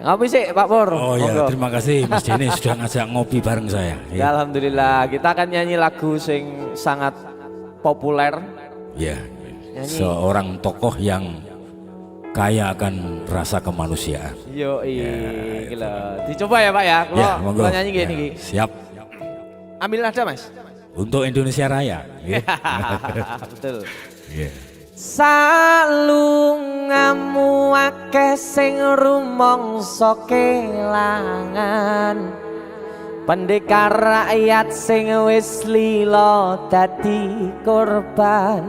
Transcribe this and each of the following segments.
Ngopi sih Pak Pur. Oh ya, terima kasih Mas Denny sudah ngajak ngopi bareng saya. Ya, alhamdulillah, kita akan nyanyi lagu sing sangat populer. Ya, seorang tokoh yang kaya akan rasa kemanusiaan. Yo, ya, gila. Dicoba ya Pak ya. Kalau nyanyi gini. Ya, siap. Ambil nada Mas. Untuk Indonesia Raya. Ya. Betul. Yeah. Salungamu akeh sing rumangsa kelangan, pendekar rakyat sing wis lila dadi korban,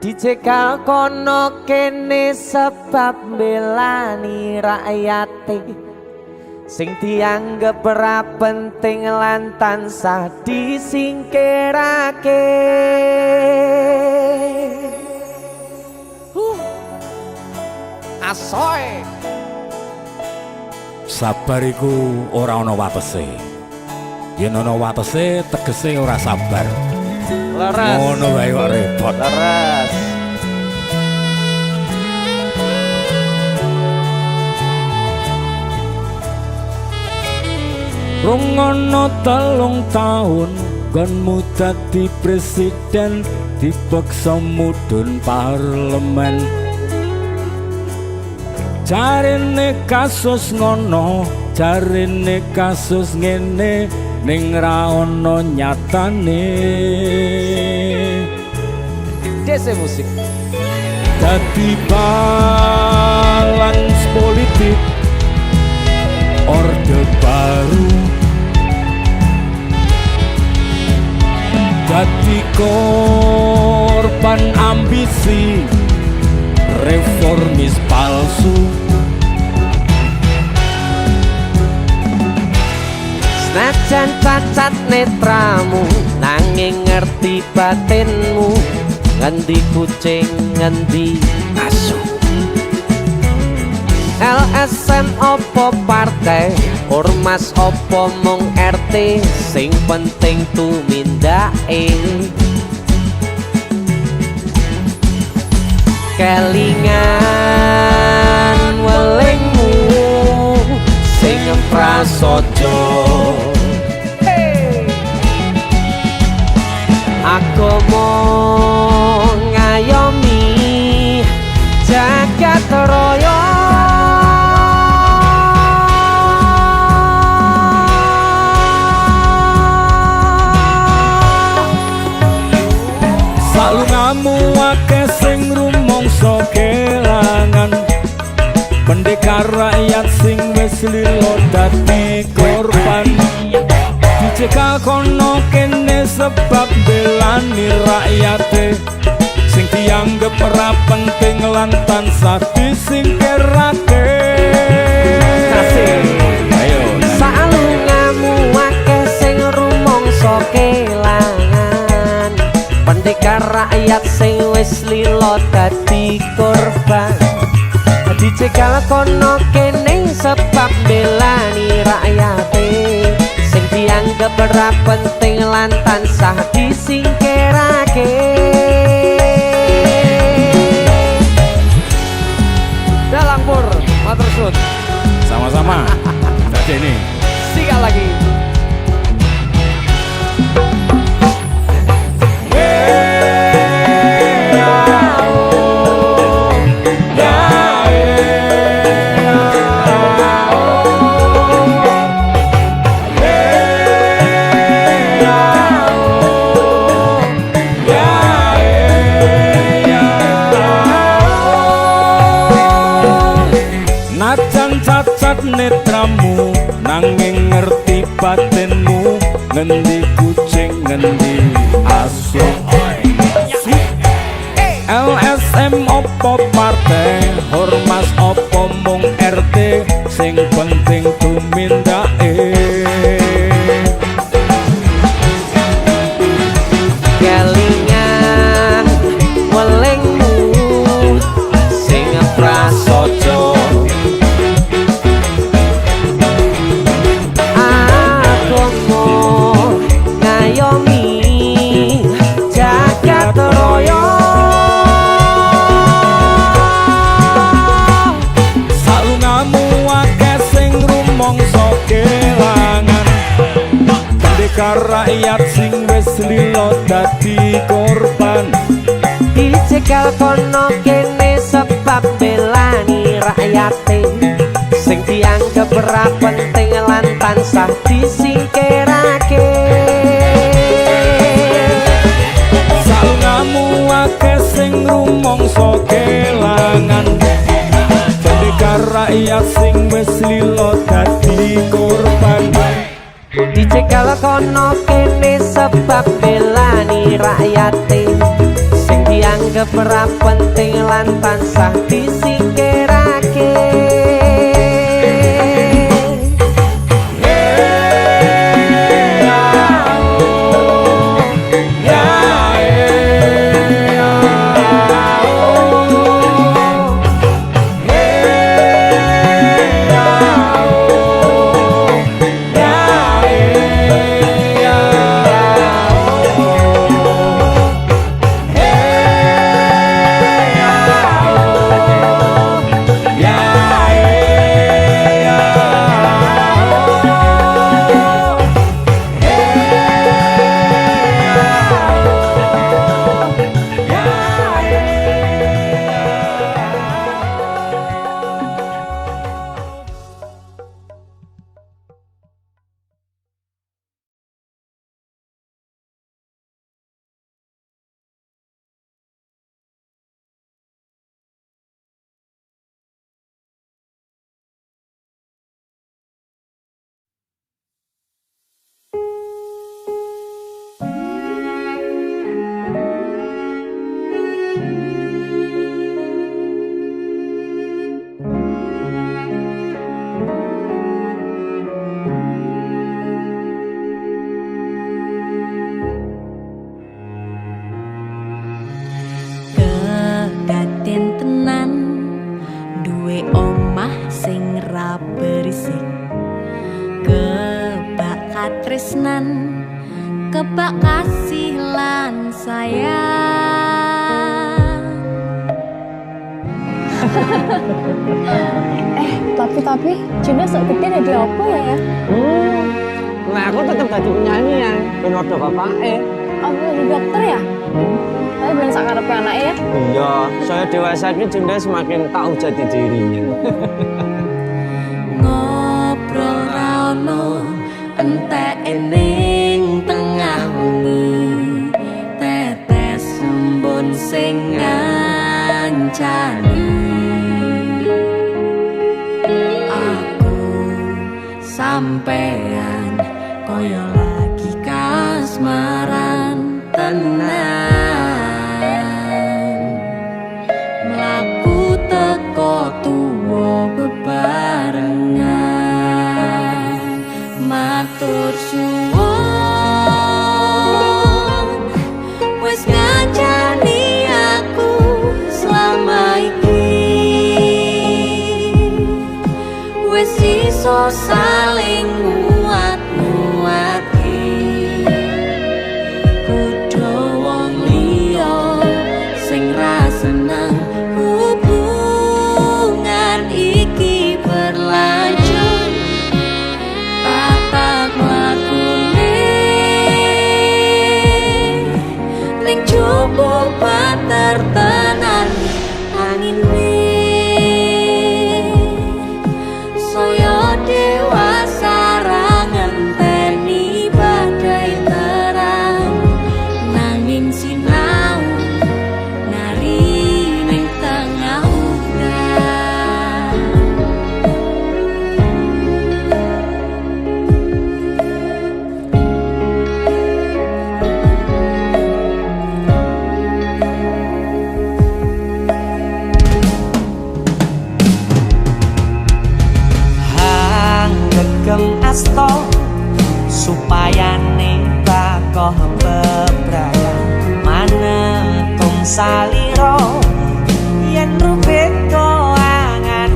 dicegal kono kene sebab belani rakyate sing dianggep ora penting lan tansah disingkirake. Asoy. Sabar iku ora ana watese. Yen ana watese tegese ora sabar. Leres. Ngono wae kok repot. Leres. Rungono 3 tahun gonmu dadi presiden, dipaksa mudhun parlemen. Jarine kasus ngono, jarine kasus ngene, ning ra ono nyatane. Dese musik. Dadi balance politik, orde baru. Dadi korban ambisi, reformis palsu. Senajan cacat netramu, nanging ngerti batinmu. Ngendi kucing, ngendi asu. LSM opo partai, ormas opo mung RT, sing penting tumindake. Kelingan welingmu sing prasaja. Agama ngayomi jagat raya. Salungamu akeh sing rumangsa kelangan, pendekar rakyat sing wis lila dadi korban, dicegal kono kene sebab belani rakyate sing dianggep ora penting lan tansah disingkirake. Ayo salungamu akeh sing rumangsa kelangan, pendekar rakyat sing wis lila dadi korban, dicegal kono kene sebab belani rakyate sing dianggep ora penting lan tansah disingkirake. Dalang Pur, matur suwun. sama-sama. Jadi ini Sikat lagi. cacat netramu, nanging ngerti batinmu. Ngendi kucing, ngendi asu. LSM opo partai, ormas opo mung RT, sing penting tumindake. Kelingan welingmu sing prasaja. pendekar rakyat sing wis lilo dadi korban. Dicegal kono kene sebab belani rakyate sing dianggep ora penting lan tansah disingkirake. Salungamu akeh sing rumangsa kelangan, pendekar rakyat sing wis lilo dadi korban. Dicegal kono kene sebab belani rakyate sing dianggep ora penting lan tansah disingkirake. Tresnan kebak kasih lan sayang. Tapi Juna sok gede ada apa ya? Nah aku tetep dadi penyanyi ya, ben odo bapake. Apa jadi dokter ya? Tapi ben sakarepe anake ya? Iya, saya dewasa iki Junda semakin tahu jati dirinya. Ngobrol ra ono entek ning tengah wengi, tetes embun sing ngancani. Aku sampean koyo lagi kasmaran tenan, mlaku teko tuwa bebarengan. Matur suwun wis ngancani aku selama iki, wis iso saling nguat-nguati. Kudu wong liya sing ra seneng hubungan iki berlanjut. Tatak lakune ning jupuk pater tenan angine, saya dewasa ra ngenteni badai terang, nanging sinau nari ning tengah udan. Gegem asto supaya bakoh bebrayan manetung salira yen rupit koangan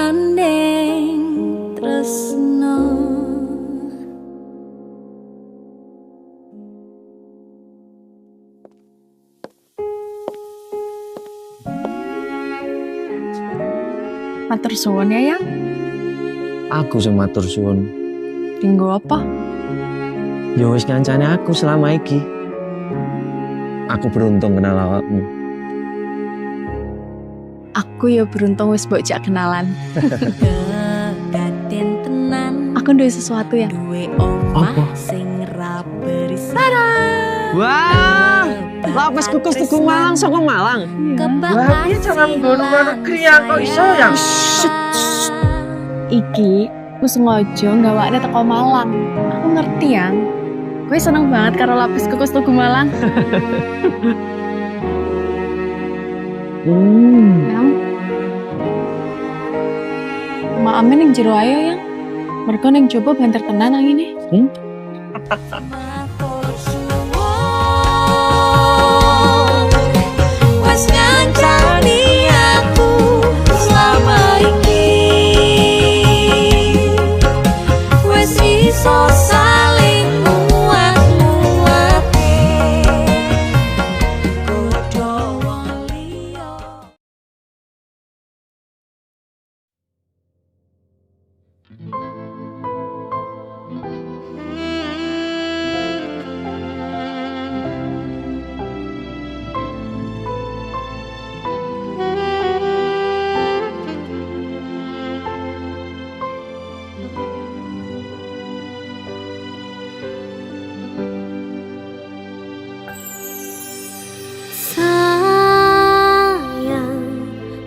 gandeng tresno. Matur suwun ya, Yang. Aku sing matur suwun. Dinggo apa? Ya wis ngancane aku selama iki. Aku beruntung kenal awakmu. Aku ya beruntung wis mbok jak kenalan. Kedaden tenan Aku duwe sesuatu ya. duwe omah Apa? sing ra beris. Wah, lapis kukus Tugu Malang saka Malang. Wah, piye cara nggono negeri ya kok iso ya? Iki aku sengaja nggawane teko Malang. Aku ngerti Yang. Gue seneng banget karo lapis kukus Tugu Malang. Yang. Mak Amin yang jero ayo Yang. Mereka yang coba banter tenan yang ini. Matur suwun, wes ngancani aku selama ini, wes iso saling muat-muate, padha wong liya. Sayang,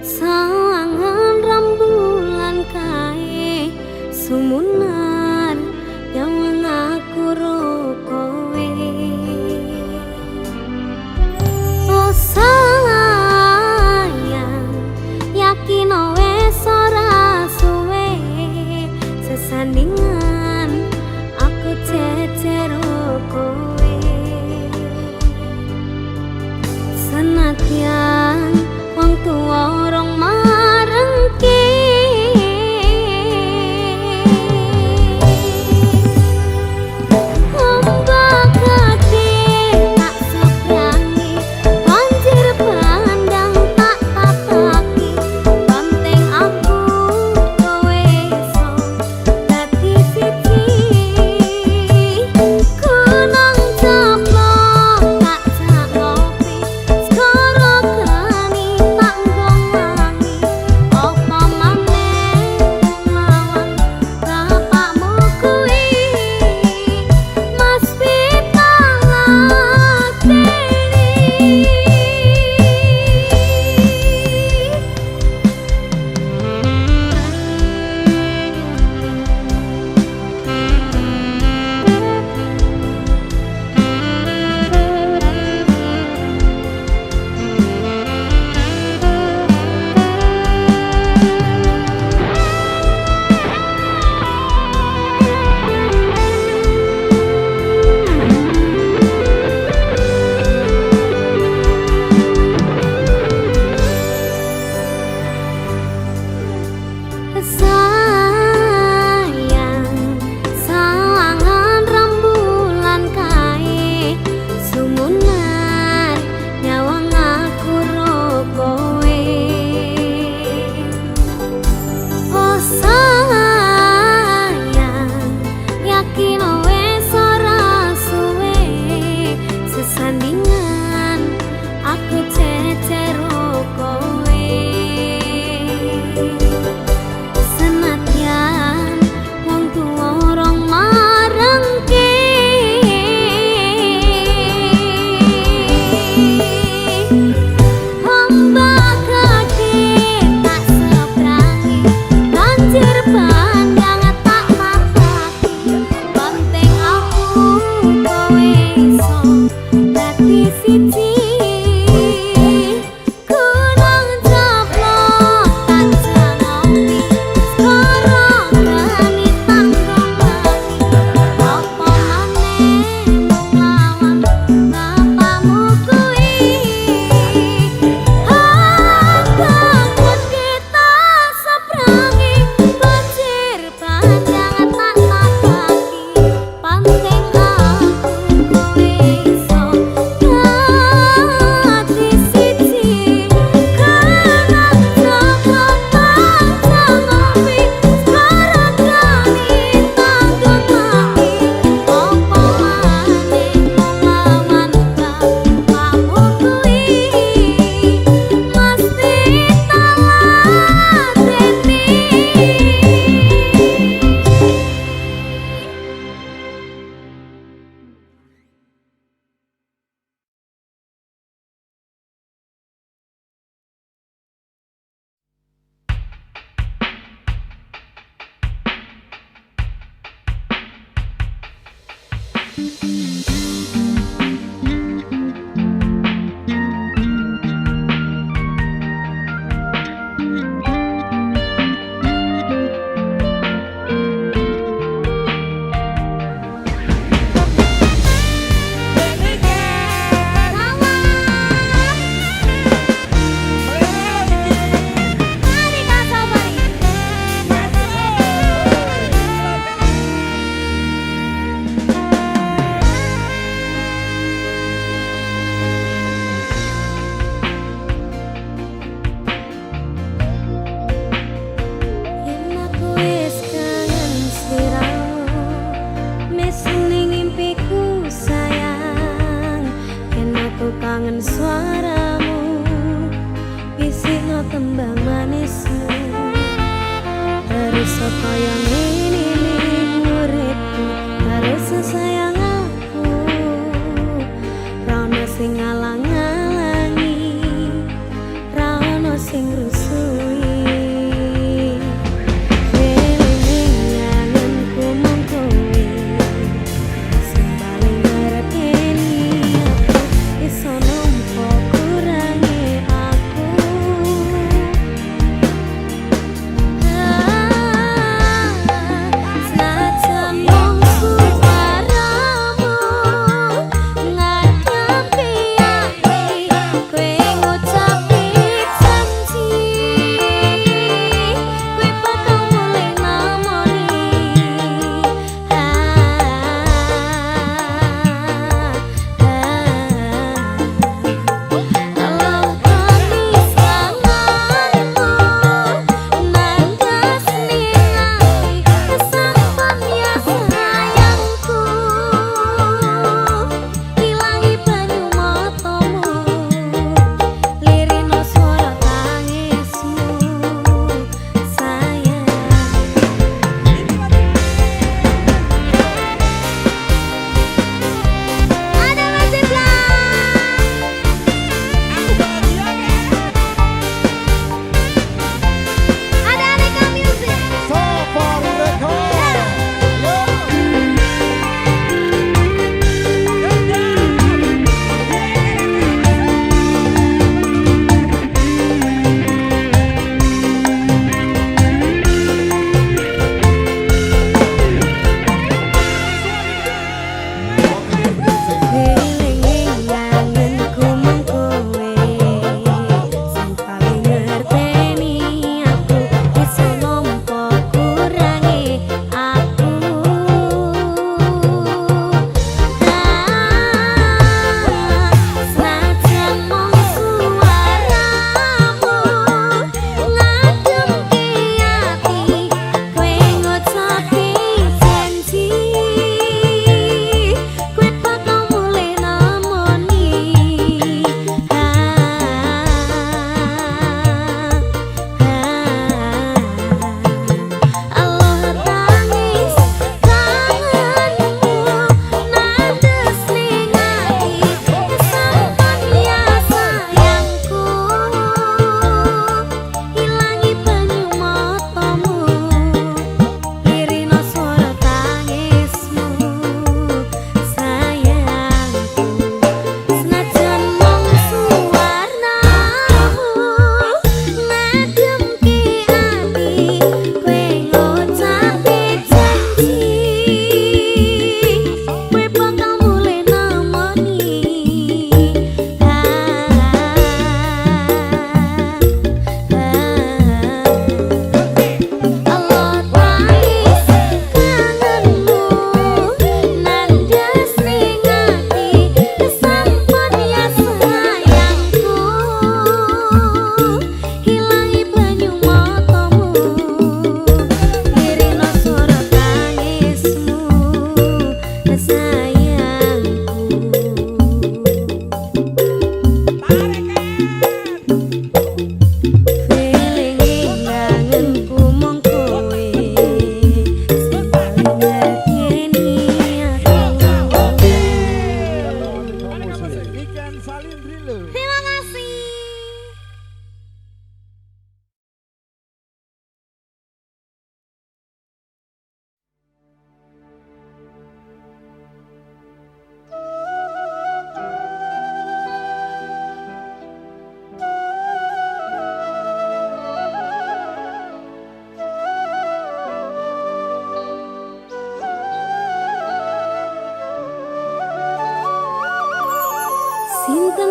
sawangan rembulan kae sumunan nyawang aku ro kowe. Oh sayang, yakin wes ora suwe sesandingan aku cecero kowe. Senadyan wong tuwa orang marengke, ombak gede tak seberangi, banjir bandang tak tataki, penting aku kowe iso dadi siji. Kunang ceplok tak jak ngopi, skoro gani tak nggongangi, apa maneh lawan bapakmu kuwi, Mas sayang, sawangan rembulan kae sumunan nyawang aku ro kowe. Oh sayang, yakin wes ora suwe sesandingan aku cecero kowe. Senadyan wong tuwa orang marengke, ombak gede tak seberangi, banjir bandang tak tataki, penting aku kowe iso dadi siji. Kunang ceplok tak jak ngopi, skoro gani tak nggongangi, apa maneh lawan bapakmu kuwi, ombak gede tak seberangi, Yen aku wis kangen sliramu, mesine ngimpiku sayang. Yen aku kangen suaramu, bisikno tembang manismu. Terus kaya ngene ning uripku, terus sayang aku. Rano sing ngalang-alangi, rano sing rusui. Eling-elinganku mung kowe, sing paling ngerteni aku. Iso nampa kurange aku.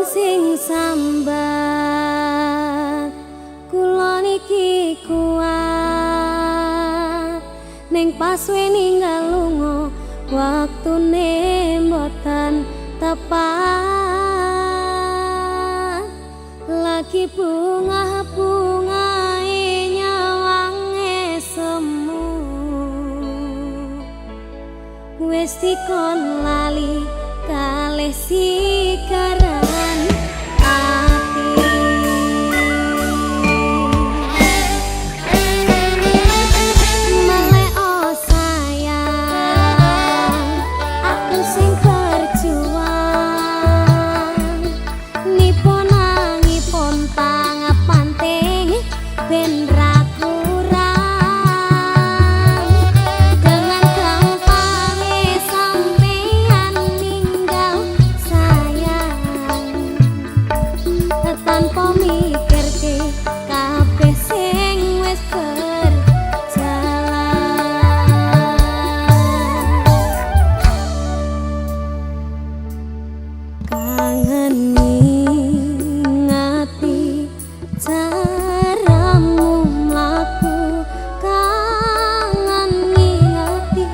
sing sambat kula niki kuat ning pas ninggal lunga waktune mboten tepat lagi bunga-bungae nyawange semu wis dikon lali kalih sikaran ati melek oh sayang aku sing berjuang nipun nangipun pangapanting ben ra kurang dengan gampangnya sampeyan ninggal sayang tanpa mikirke kabeh sing wis berjalan kangen ngati caramu mlaku kangen ngati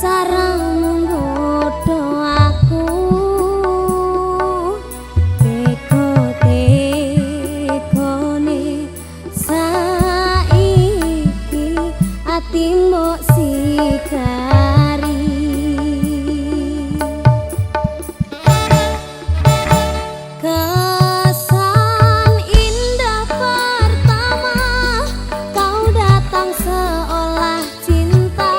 caramu nggodho aku teko-tekone saiki ati mbok sikari kesan indah pertama kau datang seolah cinta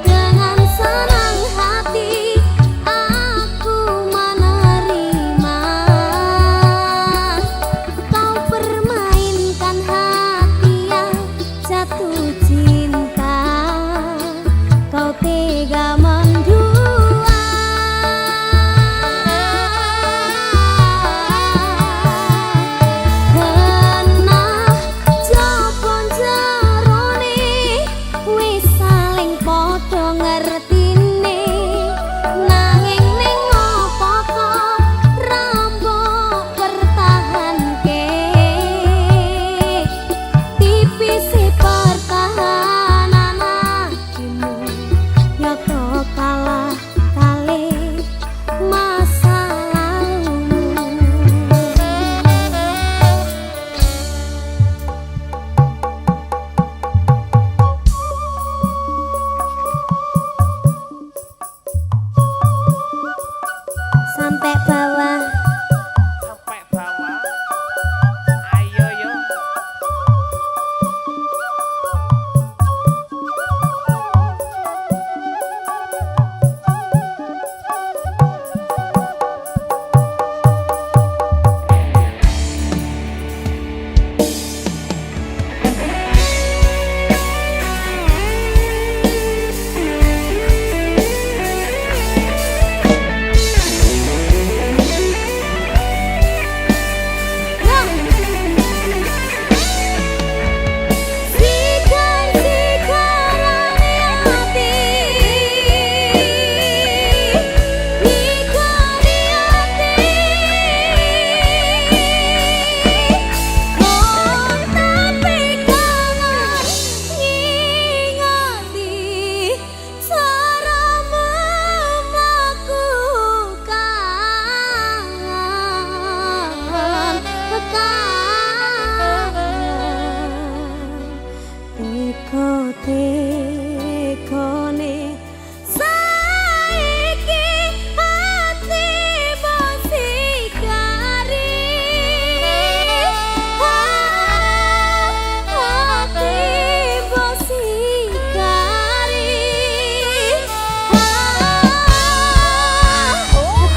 dengan senang hati aku menerima kau permainkan hati yang jatuh cinta kau tega Kenah jopon jerone wis saling padha ngertine nanging ning apa kok rambok pertahanke tipis pertahanan hatimu nyoto kalah kalih masa lalumu sampai bawah Sampai bawah. Ayo yo. Teko-tekone saiki hati bosikari hati bosikari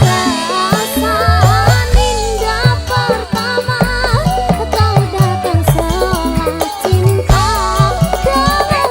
perasaan indah pertama kau datang seolah cinta dengan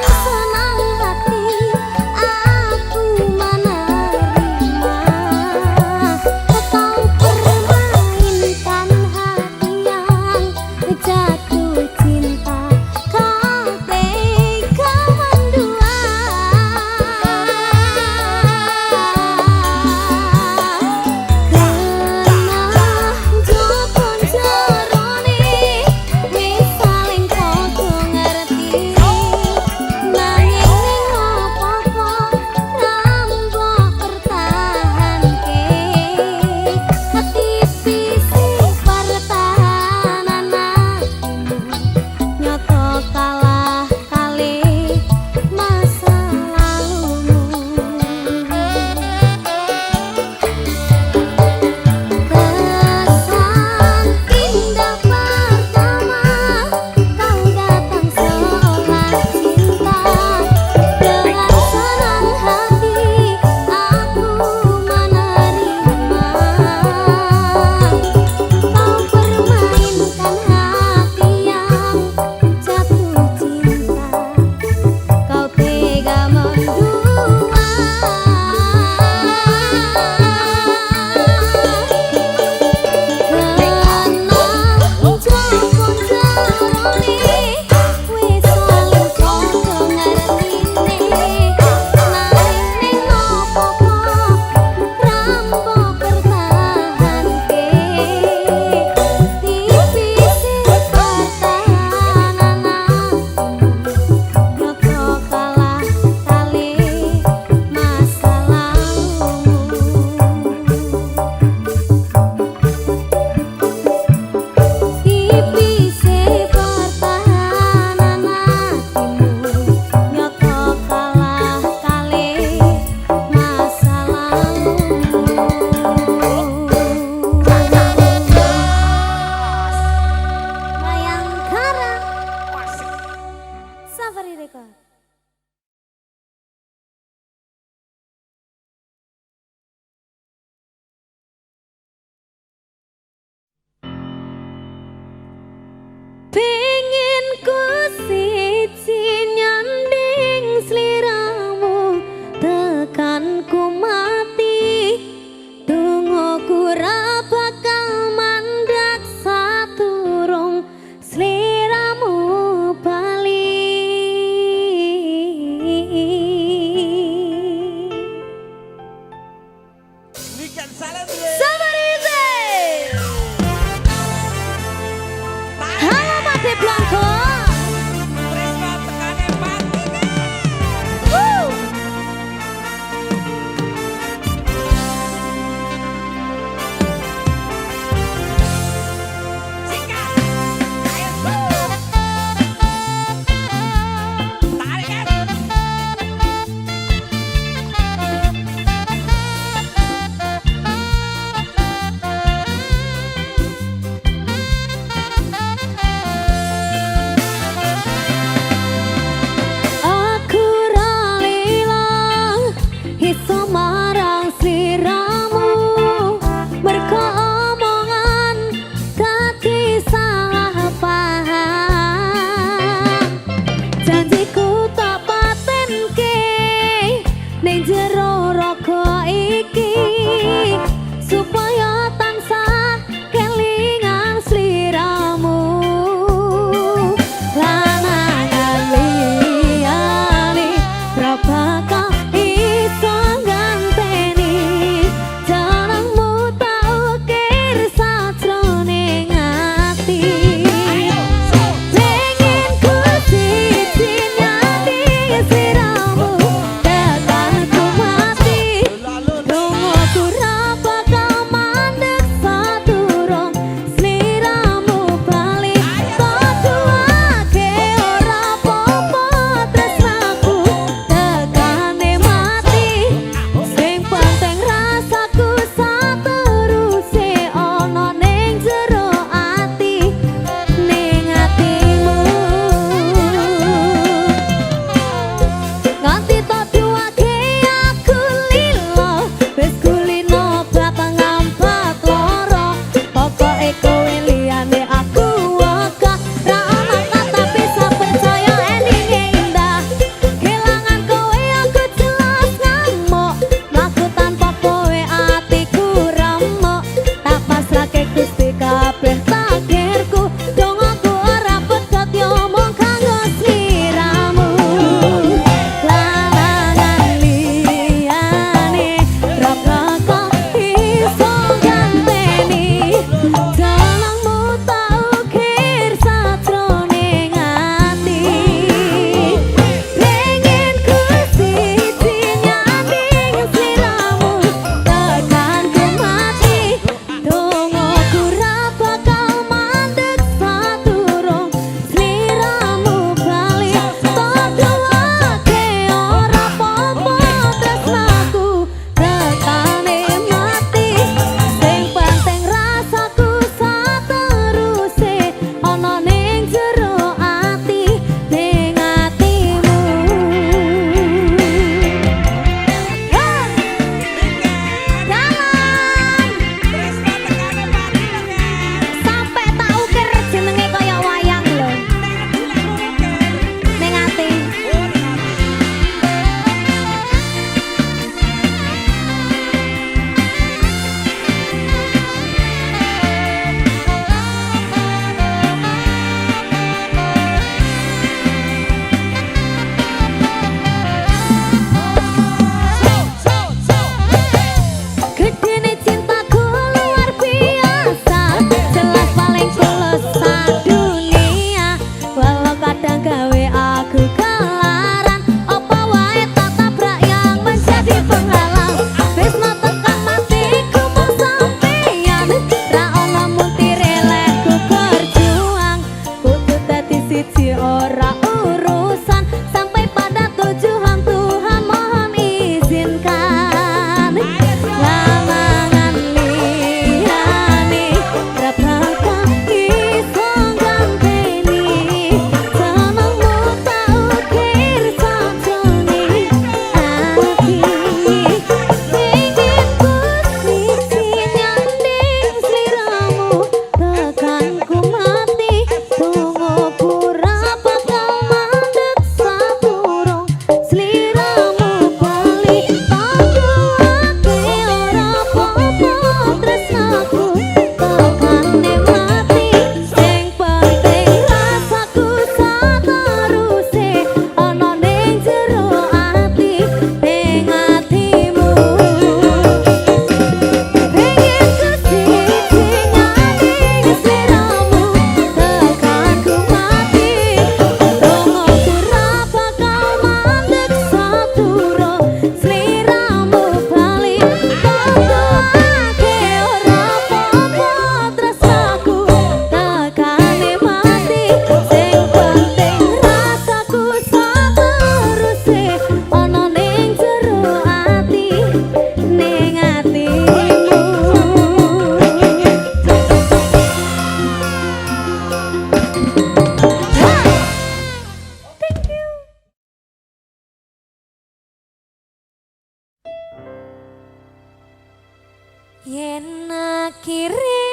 Yen akhire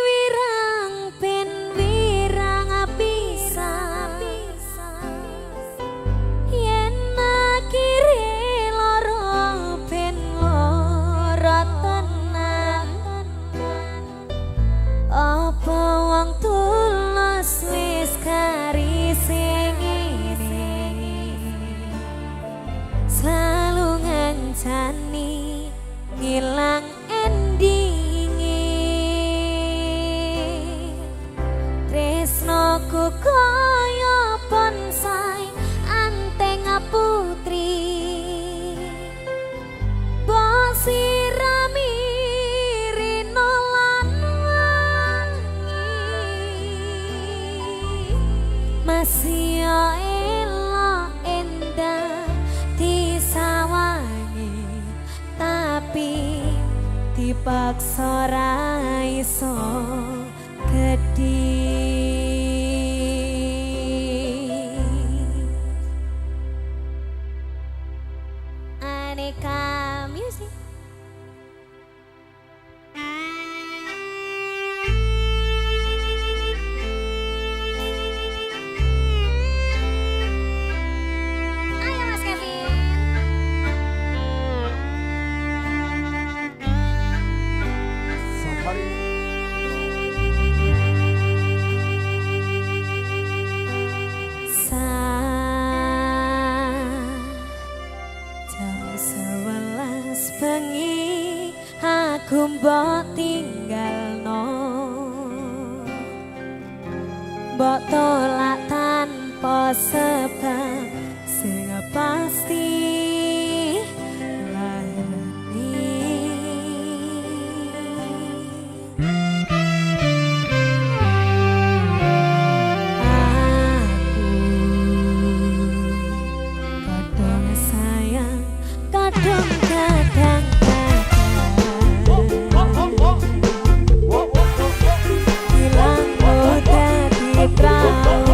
wirang ben wirang pisan, yen akhire lara ben lara tenan. Apa wong tulus wis karise ngene, selalu ngancani ngilang endinge. Tresnoku kaya bonsai anteng putri, bosirami rino lan wangi, masih elok endah disawangi, tapi dipaksa ra iso gedhi. Aneka Music. Ayo Mas Kevin. Jam 11 bengi aku mbok tinggalno, mbok tolak tanpa sebab sing pasti kadang-kadang hilang mudah di perahu.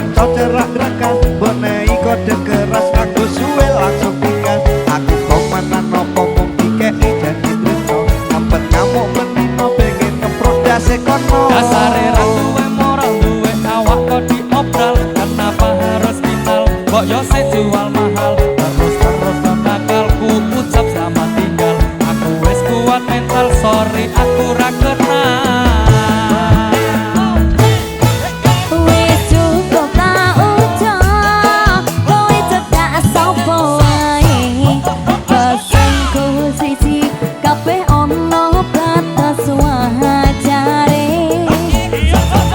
kanca cerak-cerakan bonei kode keras nganggo suwe langsung pikas aku komenan nopo mung dikeki janji tresno ngempet ngamuk menino pengen ngeprodase kono dasare ra duwe moral duwe awak kok diobral kenapa harus final kok yo sing jual mahal terus nakalku ucap selamat tinggal aku wis kuat mental sorry aku ra kenal Wis cukup tak ucap kowe cedak sapa wae pesanku siji kabeh ono batas wajare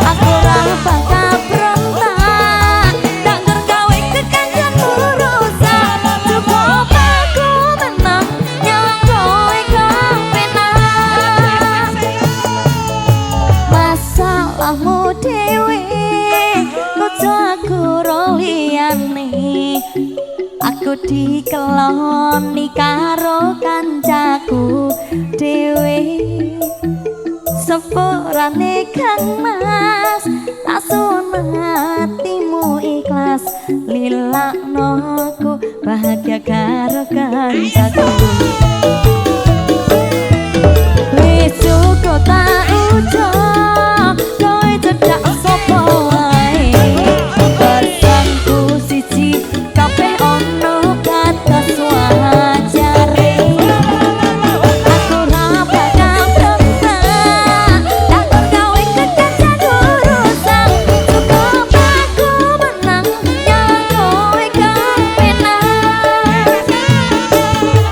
aku ora bakal berontak tak ngergawe kekancan urusan cukup aku menang nyawa kowe kepenak masalahmu dewe ojo aku roliyane aku dikeloni karo kancaku dewe sepurane Kang Mas asuhan hatimu ikhlas lilakno aku bahagia karo kancaku wis cukup tak ucap kowe cedak sapa wae pesanku siji kabeh ono batas wajare aku ora bakal berontak tak gawe kekancan urusan cukup aku menang nyawa kowe kepenak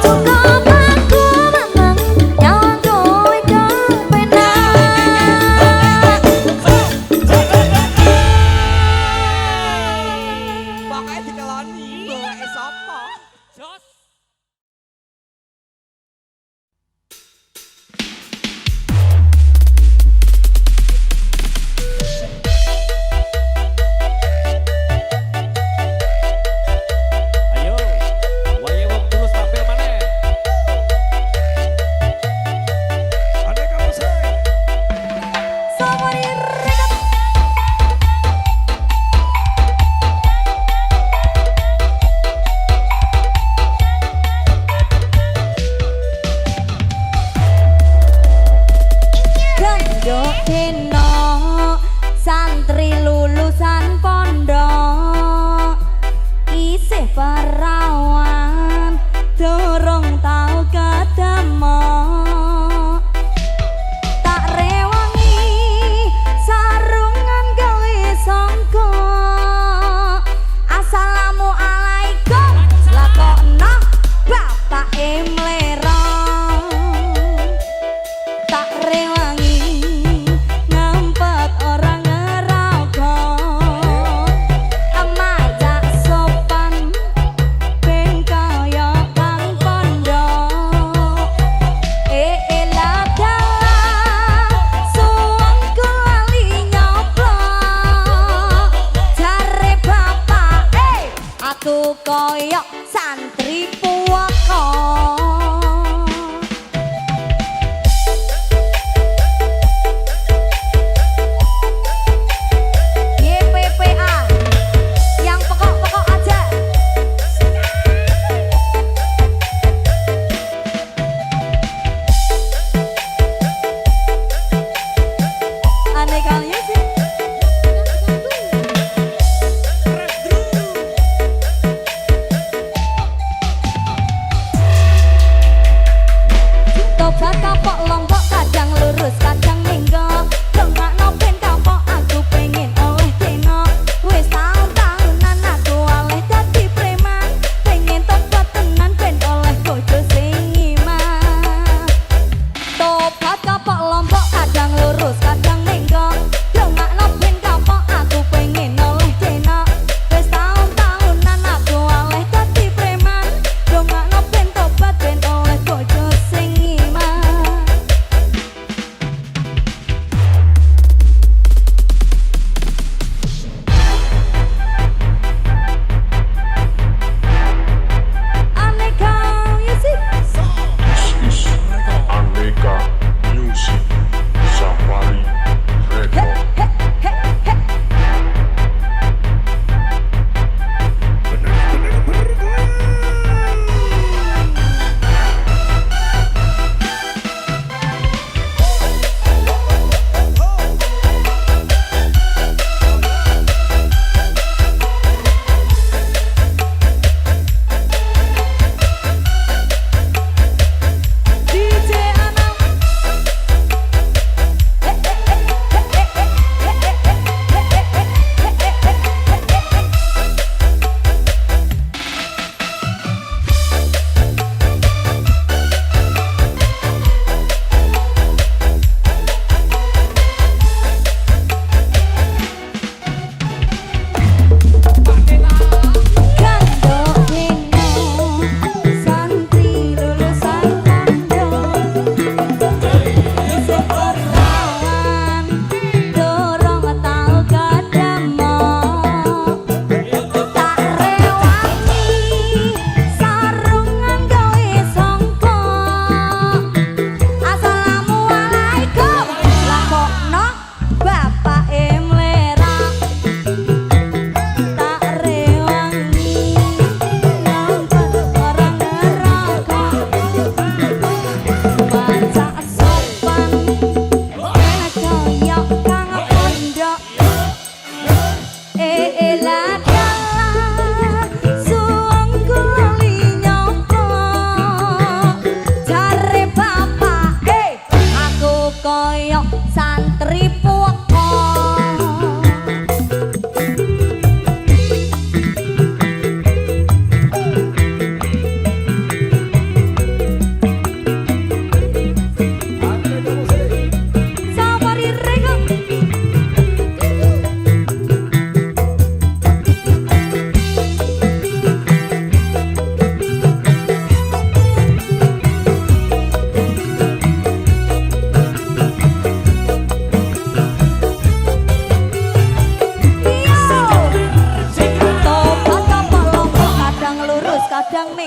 cukup aku menang nyawa kowe kepenak pokoknya dikeloni bawae sapa jos Ayo, wae wong tulus tampil maneh. ada kamu say Somebody record.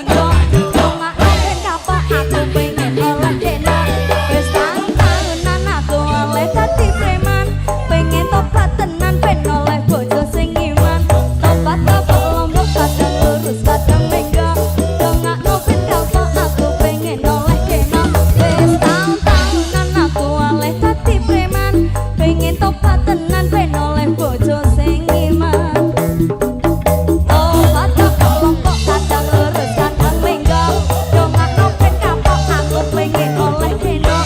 minggu dongak ben kapok aku pengen oleh deno wis tahunan aku oleh dadi preman pengen tobat tenan ben oleh bojo sing iman tobat lombok kadang lurus kadang minggu dongak ben kapok aku pengen oleh deno wis tahunan aku oleh dadi preman pengen tobat tenan ben oleh bojo sing iman tobat lombok kadang lurus kadang minggu dongak ben kapok aku pengen oleh deno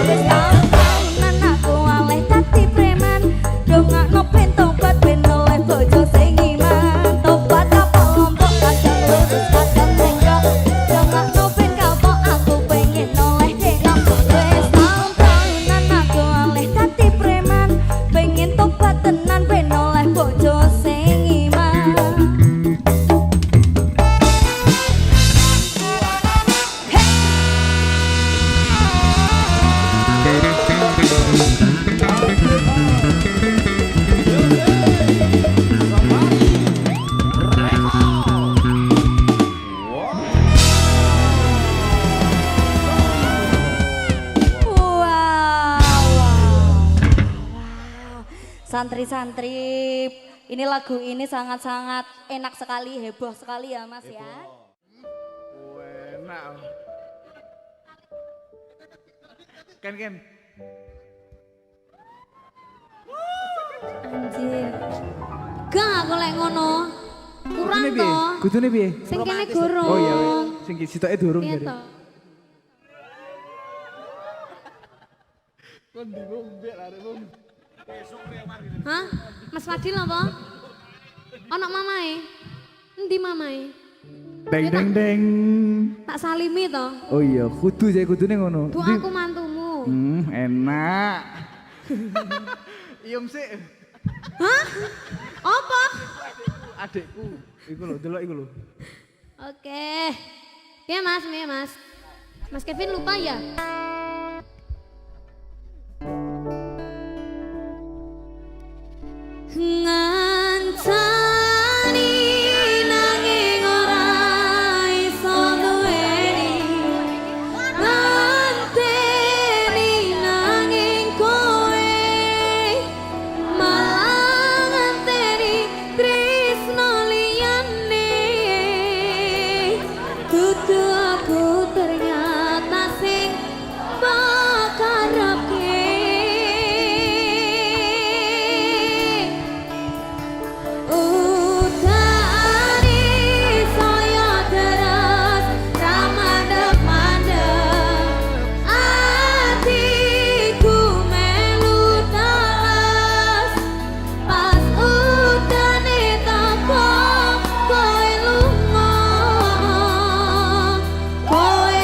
wis tahunan aku oleh dadi preman dongak ben tobat ben oleh bojo sing iman tobat lombok kadang lurus kadang minggu dongak ben kapok aku pengen oleh deno wis tahunan aku oleh dadi preman pengen tobat tenan ben oleh bojo sing iman. Santri-santri, ini lagu ini sangat-sangat enak sekali, heboh sekali ya Mas ya. Enak. Ken. Anjir. Gak aku lek ngono. Kurang Kudune piye? toh. Kudune piye? Sing kene gurung. Oh iya, sing sitoke durung Iya jadi. toh. Kon bingung mbek arepmu. Hah? Mas Fadil apa? Ono mamae? Endi mamae? Deng. Tak salimi toh. Oh iya, kudune ngono. Bu aku mantumu. Enak. Iyum sik. Hah? Apa? Adikku. Iku lho, delok iku lho. Oke. Ya Mas, Mas Kevin lupa ya? Ngancani nanging ora iso duweni nganteni nanging kowe malah nganteni tresno liyane dudu aku ternyata sing bakarake Kowe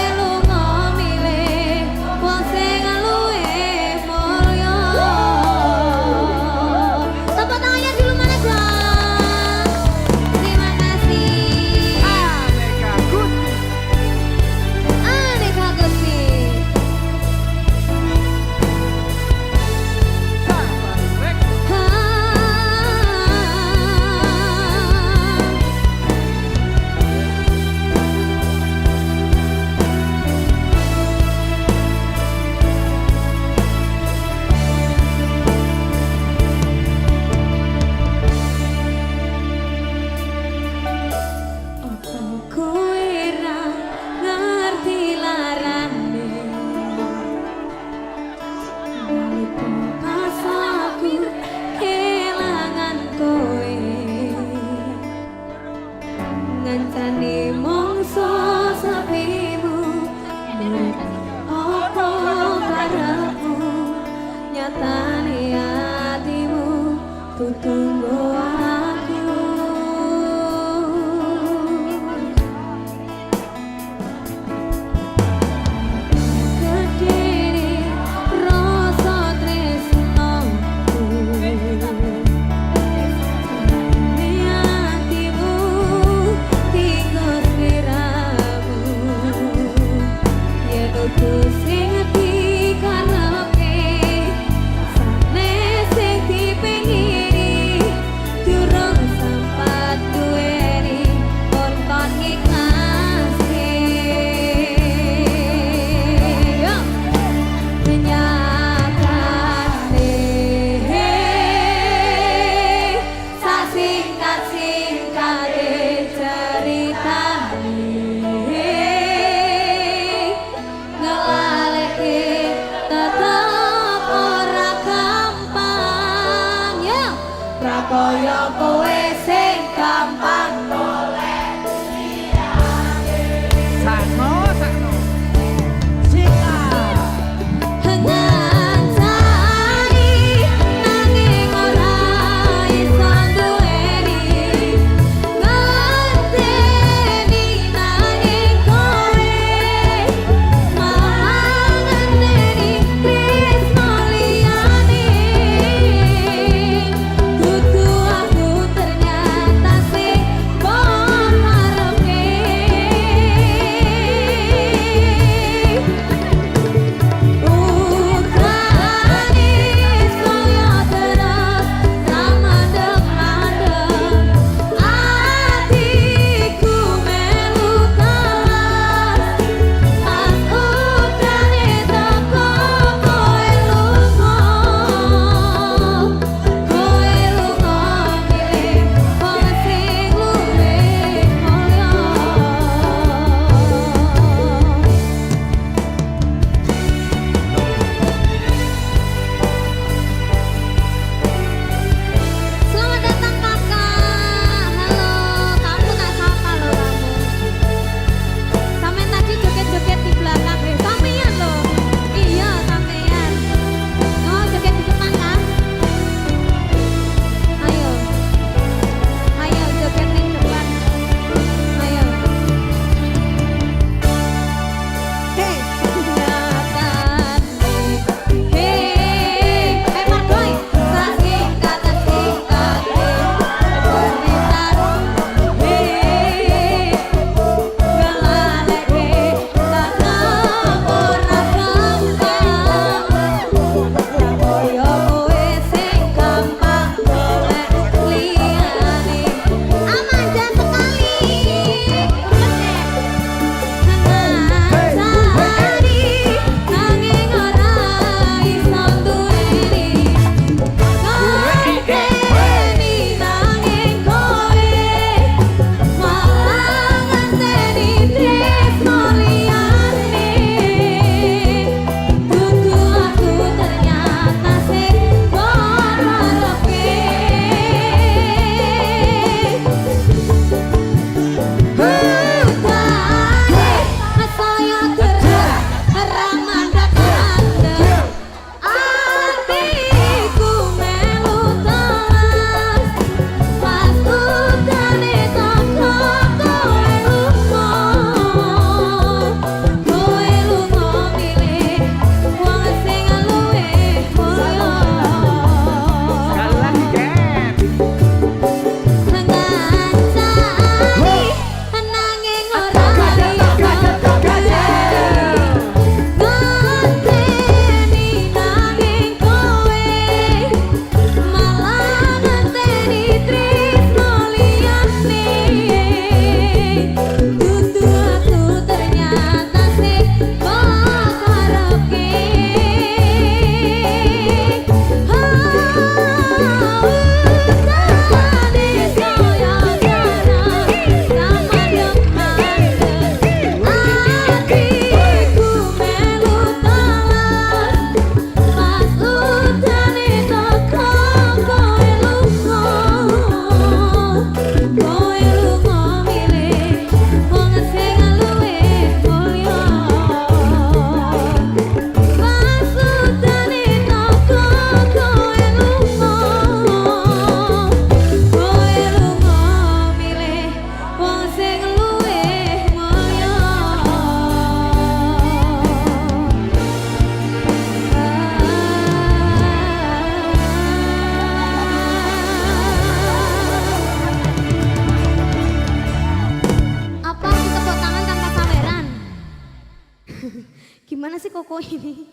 mana sih Koko ini?